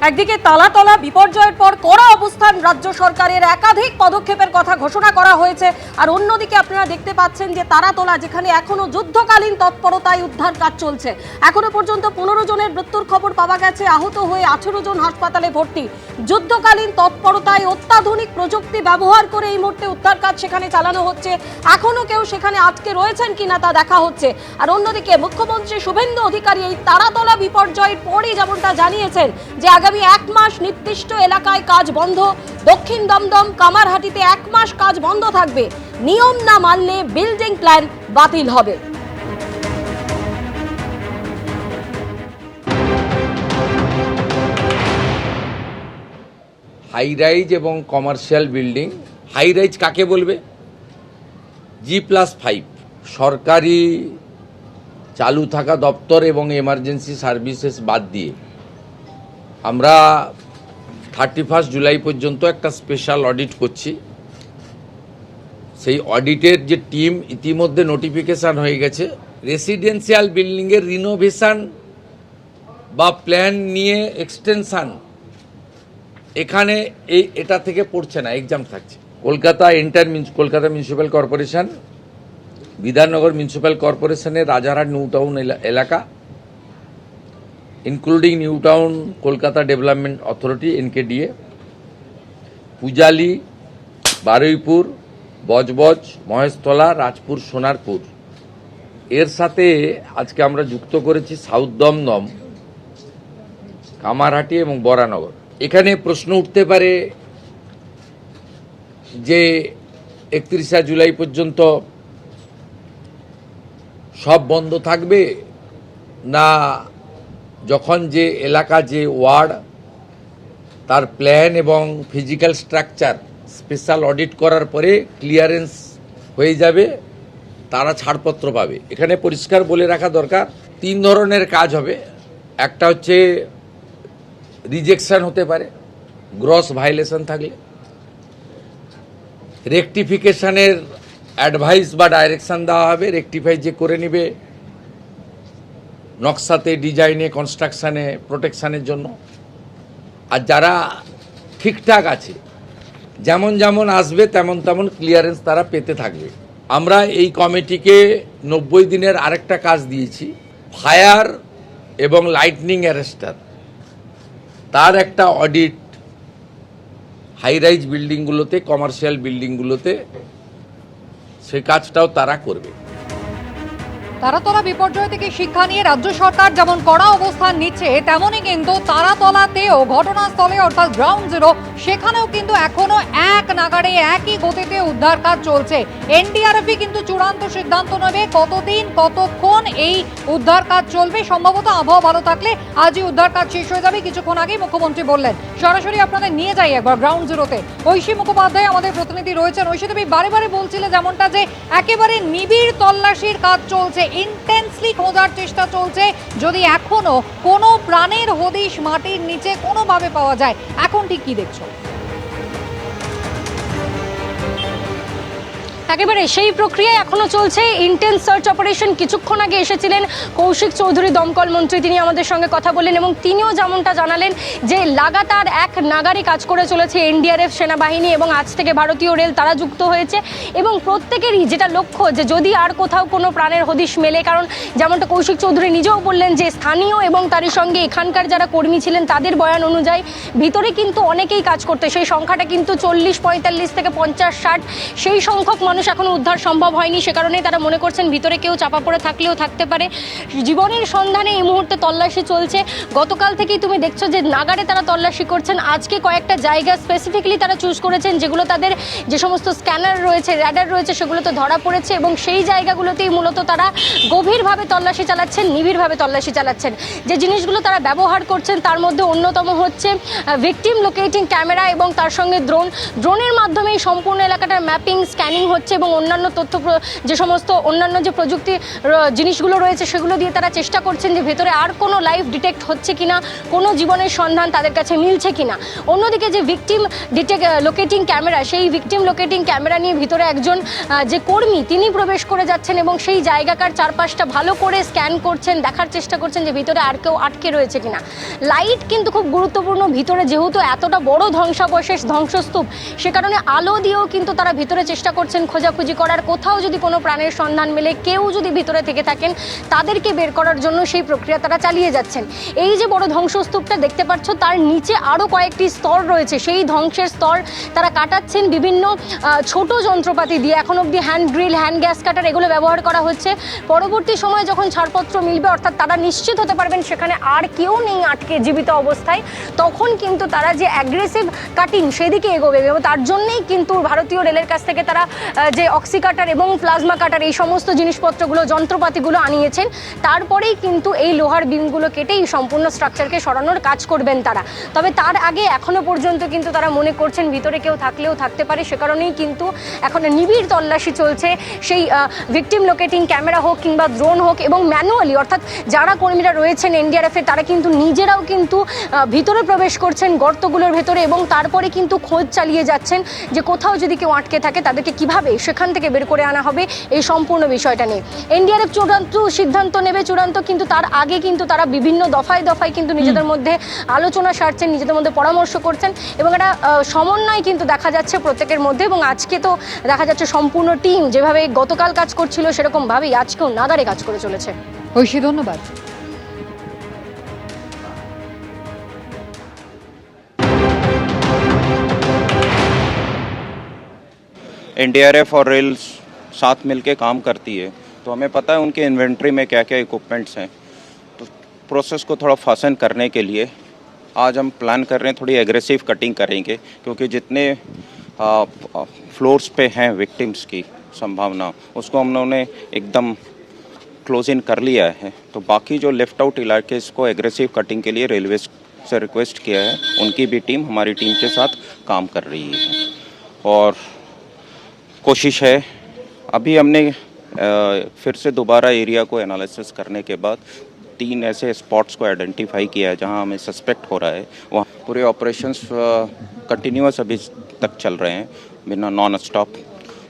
একদিকে তালাতলা বিপর্যয়ের পর কড়া অবস্থান রাজ্য সরকারের, একাধিক পদক্ষেপের কথা ঘোষণা করা হয়েছে, আর অন্যদিকে আপনারা দেখতে পাচ্ছেন যে তারাতলা যেখানে এখনো যুদ্ধকালীন তৎপরতায় উদ্ধার কাজ চলছে। এখনো পর্যন্ত 15 জনের মৃত্যুর খবর পাওয়া গেছে, আহত হয়ে 18 জন হাসপাতালে ভর্তি। যুদ্ধকালীন তৎপরতায় অত্যাধুনিক প্রযুক্তি ব্যবহার করে এই মুহূর্তে উদ্ধার কাজ সেখানে চালানো হচ্ছে। এখনো কেউ সেখানে আটকে রয়েছেন কিনা তা দেখা হচ্ছে। আর অন্যদিকে মুখ্যমন্ত্রী শুভেন্দু অধিকারী এই তারাতলা বিপর্যয়ের পরই যেমনটা জানিয়েছেন যে আগামী 1 মাস নির্দিষ্ট এলাকায় কাজ বন্ধ। দক্ষিণ দমদম কামারহাটিতে 1 মাস কাজ বন্ধ থাকবে। নিয়ম না মানলে বিল্ডিং প্ল্যান বাতিল হবে। হাই রাইজ এবং কমার্শিয়াল বিল্ডিং, হাই রাইজ কাকে বলবে? G+5 সরকারি চালু থাকা দপ্তর এবং এমার্জেন্সি সার্ভিসেস বাদ দিয়ে আমরা 31 জুলাই পর্যন্ত একটা স্পেশাল অডিট করছি। সেই অডিটের যে টিম ইতিমধ্যে নোটিফিকেশান হয়ে গেছে। রেসিডেন্সিয়াল বিল্ডিংয়ের রিনোভেশন বা প্ল্যান নিয়ে এক্সটেনশান এখানে এটা থেকে পড়ছে না, এক্সাম থাকছে। Kolkata municipal corporation, Bidhannagar municipal কর্পোরেশনের রাজারহাট নিউ টাউন এলাকা, including new town Kolkata development authority NKDA, Pujali, Baruipur, Budge Budge, Maheshtala, Rajpur, Sonarpur, এর সাথে আজকে আমরা যুক্ত করেছি সাউথ দমদম, কামারহাটি এবং বরানগর। এখানে প্রশ্ন উঠতে পারে যে 31 জুলাই পর্যন্ত সব বন্ধ থাকবে না যখন যে এলাকা যে ওয়ার্ড তার প্ল্যান এবং ফিজিক্যাল স্ট্রাকচার স্পেশাল অডিট করার পরে ক্লিয়ারেন্স হয়ে যাবে তারা ছাড়পত্র পাবে। এখানে পরিষ্কার বলে রাখা দরকার 3 ধরনের কাজ হবে। একটা হচ্ছে রিজেকশন হতে পারে গ্রস ভায়োলেশন থাকলে, রেকটিফিকেশনের অ্যাডভাইস বা ডাইরেকশন দেওয়া হবে, রেকটিফাই যে করে নেবে নকশাতে, ডিজাইনে, কনস্ট্রাকশানে, প্রোটেকশানের জন্য। আর যারা ঠিকঠাক আছে যেমন যেমন আসবে তেমন তেমন ক্লিয়ারেন্স তারা পেতে থাকবে। আমরা এই কমিটিকে 90 দিনের আরেকটা কাজ দিয়েছি, ফায়ার এবং লাইটনিং অ্যারেস্টার, তার একটা অডিট হাই রাইজ বিল্ডিংগুলোতে, কমার্শিয়াল বিল্ডিংগুলোতে, সেই কাজটাও তারা করবে। তারাতলা বিপর্যয় থেকে শিক্ষা নিয়ে রাজ্য সরকার যেমন কড়া অবস্থান নিচ্ছে, তেমনই কিন্তু তারাতলাতেও ঘটনাস্থলে অর্থাৎ গ্রাউন্ড জিরো সেখানেও কিন্তু এখনো এক নাগাড়ে একই গতিতে উদ্ধার কাজ চলছে। NDRF কিন্তু চূড়ান্ত সিদ্ধান্ত নেবে কতদিন কতক্ষণ এই উদ্ধার কাজ চলবে। সম্ভবত আবহাওয়া ভালো থাকলে আজই উদ্ধার কাজ শেষ হয়ে যাবে, কিছুক্ষণ আগেই মুখ্যমন্ত্রী বললেন। সরাসরি আপনাদের নিয়ে যাই একবার গ্রাউন্ড জিরোতে। ঐশী মুখোপাধ্যায় আমাদের প্রতিনিধি রয়েছেন। ঐশী, তুমি বারে বারে বলছিলে যেমনটা যে একেবারে নিবিড় তল্লাশির কাজ চলছে, ইন্টেন্সলি খোঁজার চেষ্টা চলছে যদি এখনো কোনো প্রাণের হদিশ মাটির নিচে কোনোভাবে পাওয়া যায়। এখন ঠিক কি দেখছো? একেবারে সেই প্রক্রিয়ায় এখনো চলছে, ইন্টেন্স সার্চ অপারেশন। কিছুক্ষণ আগে এসেছিলেন কৌশিক চৌধুরী দমকল মন্ত্রী, তিনি আমাদের সঙ্গে কথা বললেন এবং তিনিও যেমনটা জানালেন যে লাগাতার এক নাগারে কাজ করে চলেছে NDRF, সেনাবাহিনী এবং আজ থেকে ভারতীয় রেল তারা যুক্ত হয়েছে। এবং প্রত্যেকেরই যেটা লক্ষ্য যে যদি আর কোথাও কোনো প্রাণের হদিশ মেলে, কারণ যেমনটা কৌশিক চৌধুরী নিজেও বললেন যে স্থানীয় এবং তারই সঙ্গে এখানকার যারা কর্মী ছিলেন তাদের বয়ান অনুযায়ী ভিতরে কিন্তু অনেকেই কাজ করতে, সেই সংখ্যাটা কিন্তু 40-45 থেকে 50-60, সেই সংখ্যক মানুষ এখনো উদ্ধার সম্ভব হয়নি। সে কারণেই তারা মনে করছেন ভিতরে কেউ চাপা পড়ে থাকলেও থাকতে পারে। জীবনের সন্ধানে এই মুহূর্তে তল্লাশি চলছে। গতকাল থেকেই তুমি দেখছো যে নাগারে তারা তল্লাশি করছেন। আজকে কয়েকটা জায়গা স্পেসিফিকলি তারা চুজ করেছেন যেগুলো তাদের যে সমস্ত স্ক্যানার রয়েছে, র্যাডার রয়েছে সেগুলোতে ধরা পড়েছে এবং সেই জায়গাগুলোতেই মূলত তারা গভীরভাবে তল্লাশি চালাচ্ছেন, নিবিড়ভাবে তল্লাশি চালাচ্ছেন। যে জিনিসগুলো তারা ব্যবহার করছেন তার মধ্যে অন্যতম হচ্ছে ভিকটিম লোকেটিং ক্যামেরা এবং তার সঙ্গে ড্রোনের মাধ্যমে এই সম্পূর্ণ এলাকাটার ম্যাপিং, স্ক্যানিং হচ্ছে। হচ্ছে এবং অন্যান্য যে সমস্ত অন্যান্য যে প্রযুক্তি জিনিসগুলো রয়েছে সেগুলো দিয়ে তারা চেষ্টা করছেন যে ভেতরে আর কোনো লাইফ ডিটেক্ট হচ্ছে কিনা, কোনো জীবনের সন্ধান তাদের কাছে মিলছে কিনা। অন্যদিকে যে ভিকটিম লোকেটিং ক্যামেরা, সেই ভিকটিম লোকেটিং ক্যামেরা নিয়ে ভিতরে একজন যে কর্মী তিনি প্রবেশ করে যাচ্ছেন এবং সেই জায়গাকার চারপাশটা ভালো করে স্ক্যান করছেন, দেখার চেষ্টা করছেন যে ভিতরে আর কেউ আটকে রয়েছে কিনা। লাইট কিন্তু খুব গুরুত্বপূর্ণ ভিতরে, যেহেতু এতটা বড় ধ্বংসাবশেষ, ধ্বংসস্তূপ, সে কারণে আলো দিয়েও কিন্তু তারা ভিতরে চেষ্টা করছেন খোঁজাখুঁজি করার, কোথাও যদি কোনো প্রাণের সন্ধান মেলে, কেউ যদি ভিতরে থেকে থাকেন তাদেরকে বের করার জন্য সেই প্রক্রিয়া তারা চালিয়ে যাচ্ছেন। এই যে বড় ধ্বংসস্তূপটা দেখতে পাচ্ছ, তার নিচে আরও কয়েকটি স্তর রয়েছে, সেই ধ্বংসের স্তর তারা কাটাচ্ছেন বিভিন্ন ছোট যন্ত্রপাতি দিয়ে। এখন অবধি hand drill, hand gas cutter এগুলো ব্যবহার করা হচ্ছে। পরবর্তী সময়ে যখন ছাড়পত্র মিলবে, অর্থাৎ তারা নিশ্চিত হতে পারবেন সেখানে আর কেউ নেই আটকে জীবিত অবস্থায়, তখন কিন্তু তারা যে অ্যাগ্রেসিভ কাটিং সেদিকে এগোবে। এবং তার জন্যেই কিন্তু ভারতীয় রেলের কাছ থেকে তারা যে অক্সি কাটার এবং প্লাজমা কাটার এই সমস্ত জিনিসপত্রগুলো, যন্ত্রপাতিগুলো আনিয়েছেন। তারপরেই কিন্তু এই লোহার বিমগুলো কেটেই সম্পূর্ণ স্ট্রাকচারকে সরানোর কাজ করবেন তারা। তবে তার আগে এখনো পর্যন্ত কিন্তু তারা মনে করছেন ভিতরে কেউ থাকলেও থাকতে পারে, সে কারণেই কিন্তু এখন নিবিড় তল্লাশি চলছে। সেই ভিকটিম লোকেটিং ক্যামেরা হোক কিংবা ড্রোন হোক, এবং ম্যানুয়ালি, অর্থাৎ যারা কর্মীরা রয়েছেন এনডিআরএফের তারা কিন্তু নিজেরাও কিন্তু ভিতরে প্রবেশ করছেন গর্তগুলোর ভেতরে, এবং তারপরে কিন্তু খোঁজ চালিয়ে যাচ্ছেন যে কোথাও যদি কেউ আটকে থাকে তাদেরকে কিভাবে সেখান থেকে বের করে আনা হবে এই সম্পূর্ণ বিষয়টা নিয়ে। এনডিআরএফ চূড়ান্ত সিদ্ধান্ত নেবে, কিন্তু তার আগে কিন্তু তারা বিভিন্ন দফায় দফায় কিন্তু নিজেদের মধ্যে আলোচনা সারছেন, নিজেদের মধ্যে পরামর্শ করছেন, এবং একটা সমন্বয় কিন্তু দেখা যাচ্ছে প্রত্যেকের মধ্যে। এবং আজকে তো দেখা যাচ্ছে সম্পূর্ণ টিম যেভাবে গতকাল কাজ করছিল সেরকমভাবেই আজকেও নাগারে কাজ করে চলেছে। ঐশী, ধন্যবাদ। एनडीआरएफ और रेल साथ मिलके काम करती है, तो हमें पता है उनके इन्वेंट्री में क्या क्या इक्विपमेंट्स हैं। तो प्रोसेस को थोड़ा फासन करने के लिए आज हम प्लान कर रहे हैं, थोड़ी एग्रेसिव कटिंग करेंगे, क्योंकि जितने फ्लोर्स पे हैं विक्टिम्स की संभावना, उसको हम लोगों ने एकदम क्लोज इन कर लिया है। तो बाकी जो लेफ्ट आउट इलाके को एग्रेसिव कटिंग के लिए रेलवे से रिक्वेस्ट किया है, उनकी भी टीम हमारी टीम के साथ काम कर रही है। और कोशिश है, अभी हमने फिर से दोबारा एरिया को एनालिसिस करने के बाद 3 ऐसे स्पॉट्स को आइडेंटिफाई किया है जहां हमें सस्पेक्ट हो रहा है। वहाँ पूरे ऑपरेशंस कंटिन्यूअस अभी तक चल रहे हैं बिना नॉन स्टॉप,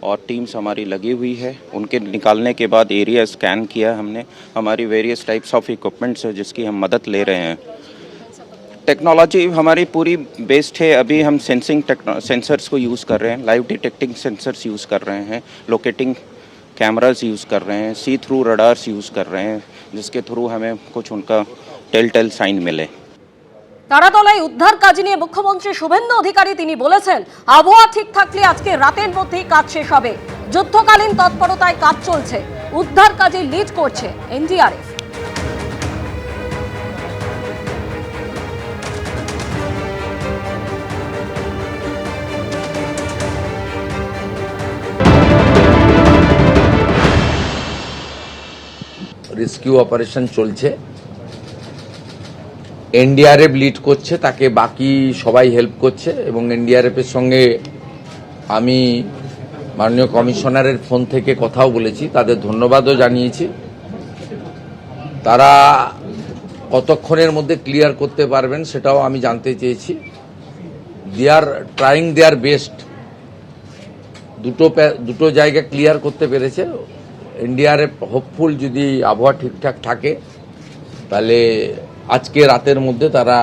और टीम्स हमारी लगी हुई है। उनके निकालने के बाद एरिया स्कैन किया हमने, हमारी वेरियस टाइप्स ऑफ इक्विपमेंट्स है जिसकी हम मदद ले रहे हैं। टेक्नोलॉजी हमारी पूरी बेस्ड है, अभी हम सेंसर्स को यूज़ कर रहे हैं, लाइव डिटेक्टिंग सेंसर्स यूज़ कर रहे हैं, लोकेटिंग कैमरास यूज़ कर रहे हैं, सी थ्रू रडार्स यूज़ कर रहे हैं, जिसके थ्रू हमें कुछ उनका टेल साइन मिले। তারাতলায় উদ্ধার কাজ নিয়ে মুখ্যমন্ত্রী শুভেন্দু অধিকারী তিনি বলেছেন, আবহাওয়া ঠিক থাকলে আজকে রাতের মধ্যেই কাজ শেষ হবে। যুদ্ধকালীন তৎপরতায় কাজ চলছে, উদ্ধার কাজে লিড করছে এনডিআরএফ। রেস্কিউ অপারেশন চলছে, এনডিআরএফ লিড করছে, তাকে বাকি সবাই হেল্প করছে। এবং এনডিআরএফের সঙ্গে আমি মাননীয় কমিশনারের ফোন থেকে কথাও বলেছি, তাদের ধন্যবাদও জানিয়েছি। তারা কতক্ষণের মধ্যে ক্লিয়ার করতে পারবেন সেটাও আমি জানতে চেয়েছি। দে আর ট্রাইং দেয়ার বেস্ট। দুটো জায়গা ক্লিয়ার করতে পেরেছে। এনডিআরএফ হোপফুল, যদি আবহাওয়া ঠিকঠাক থাকে তাহলে আজকে রাতের মধ্যে তারা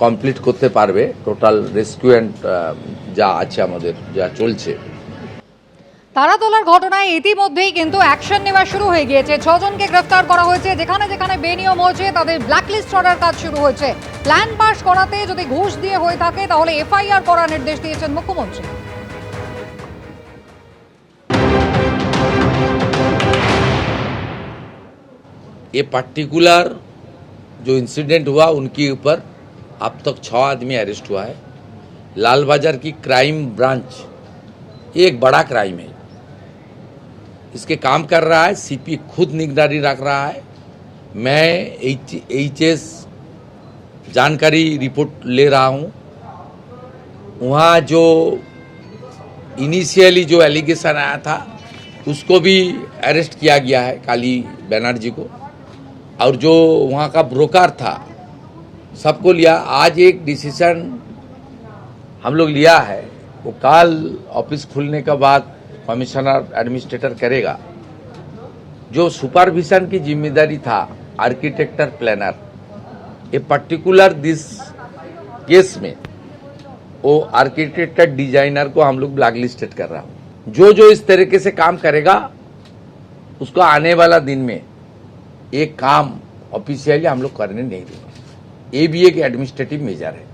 কমপ্লিট করতে পারবে টোটাল রেস্কিউ অ্যান্ড যা আছে আমাদের, যা চলছে। তারাতলার ঘটনায় ইতিমধ্যেই কিন্তু অ্যাকশন নেওয়া শুরু হয়ে গিয়েছে। 6 জনকে গ্রেফতার করা হয়েছে। যেখানে যেখানে বেনিয়ম হয়েছে তাদের ব্ল্যাকলিস্ট করার কাজ শুরু হয়েছে। প্ল্যান পাস করাতে যদি ঘুষ দিয়ে হয়ে থাকে তাহলে এফআইআর করার নির্দেশ দিয়েছেন মুখ্যমন্ত্রী। ये पार्टिकुलर जो इंसिडेंट हुआ उनके ऊपर अब तक 6 आदमी अरेस्ट हुआ है। लाल बाजार की क्राइम ब्रांच ये एक बड़ा क्राइम है, इसके काम कर रहा है सीपी, खुद निगरानी रख रहा है। मैं एचएस जानकारी रिपोर्ट ले रहा हूँ। वहाँ जो इनिशियली जो एलिगेशन आया था उसको भी अरेस्ट किया गया है, काली बनर्जी को, और जो वहाँ का ब्रोकर था सबको लिया। आज एक डिसीजन हम लोग लिया है, वो कल ऑफिस खुलने के बाद कमिश्नर एडमिनिस्ट्रेटर करेगा। जो सुपरविजन की जिम्मेदारी था architect planner, a particular this case में वो आर्किटेक्टर डिजाइनर को हम लोग ब्लैक लिस्टेड कर रहा हूँ। जो इस तरीके से काम करेगा उसको आने वाला दिन में एक काम ऑफिशियली हम लोग करने नहीं देंगे। ये भी एक एडमिनिस्ट्रेटिव मेजर है।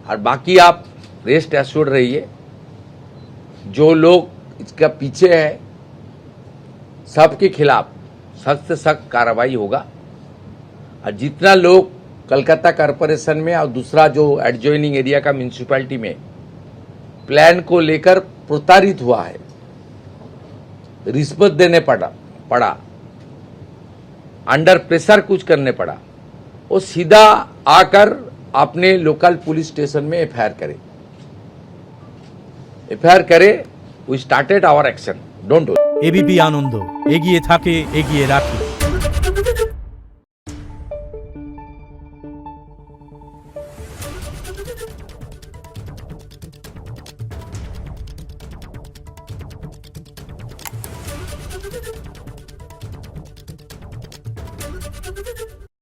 और बाकी आप रेस्ट एश्योर्ड रहिए, जो लोग इसका पीछे है सबके खिलाफ सख्त से सख्त कार्रवाई होगा। और जितना लोग कलकत्ता कॉरपोरेशन में और दूसरा जो एडजॉइनिंग एरिया का म्यूनिसिपैलिटी में प्लान को लेकर प्रताड़ित हुआ है, रिश्वत देने पड़ा, अंडर प्रेशर कुछ करने पड़ा, वो सीधा आकर अपने लोकल पुलिस स्टेशन में एफआईआर करे। We started our action, don't do. ABP Ananda এগিয়ে থাকে এগিয়ে রাখে। Thank you.